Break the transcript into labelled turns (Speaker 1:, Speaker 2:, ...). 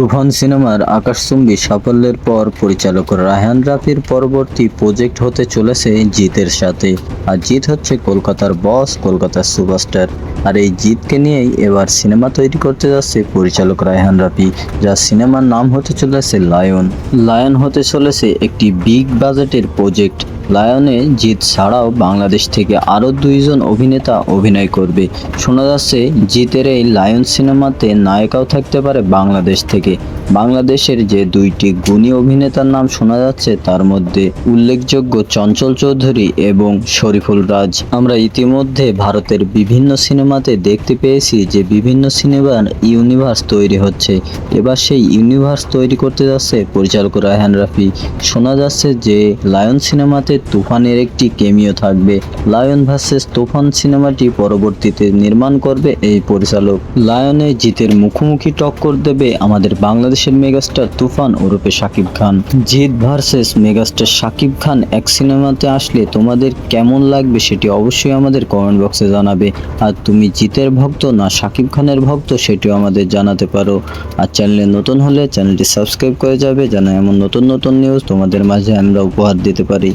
Speaker 1: তুফান সিনেমার আকাশচুম্বী সাফল্যের পর পরিচালক রায়হান রাফির পরবর্তী প্রজেক্ট হতে চলেছে জিতের সাথে। আর জিত হচ্ছে কলকাতার বস, কলকাতার সুপারস্টার। আর এই জিতকে নিয়েই এবার সিনেমা তৈরি করতে যাচ্ছে পরিচালক রায়হান রাফি, যার সিনেমার নাম হতে চলেছে লায়ন। লায়ন হতে চলেছে একটি বিগ বাজেটের প্রজেক্ট। লায়নে জিত ছাড়াও বাংলাদেশ থেকে আরও 2জন অভিনেতা অভিনয় করবে। শোনা যাচ্ছে জিতের এই লায়ন সিনেমাতে নায়িকাও থাকতে পারে বাংলাদেশ থেকে। বাংলাদেশের যে 2টি গুণী অভিনেতার নাম শোনা যাচ্ছে তার মধ্যে উল্লেখযোগ্য চঞ্চল চৌধুরী এবং শরীফুল রাজ। আমরা ইতিমধ্যে ভারতের বিভিন্ন সিনেমাতে দেখতে পেয়েছি যে বিভিন্ন সিনেমার ইউনিভার্স তৈরি হচ্ছে। এবার সেই ইউনিভার্স তৈরি করতে যাচ্ছে পরিচালক রায়হান রাফি। শোনা যাচ্ছে যে লায়ন সিনেমাতে তুফানের একটি কেমিও থাকবে। লায়ন ভার্সেস তুফান সিনেমাটি পরবর্তীতে নির্মাণ করবে এই পরিচালক। লায়নে জিতের মুখোমুখি টক্কর দেবে আমাদের বাংলাদেশের মেগাস্টার তুফান ওরফে শাকিব খান। জিত ভার্সেস মেগাস্টার শাকিব খান এক সিনেমাতে আসলে তোমাদের কেমন লাগবে সেটি অবশ্যই আমাদের কমেন্ট বক্সে জানাবে। আর তুমি জিতের ভক্ত না শাকিব খানের ভক্ত সেটিও আমাদের জানাতে পারো। আর চ্যানেলে নতুন হলে চ্যানেলটি সাবস্ক্রাইব করে যাবে, যেন এমন নতুন নতুন নিউজ তোমাদের মাঝে আমরা উপহার দিতে পারি।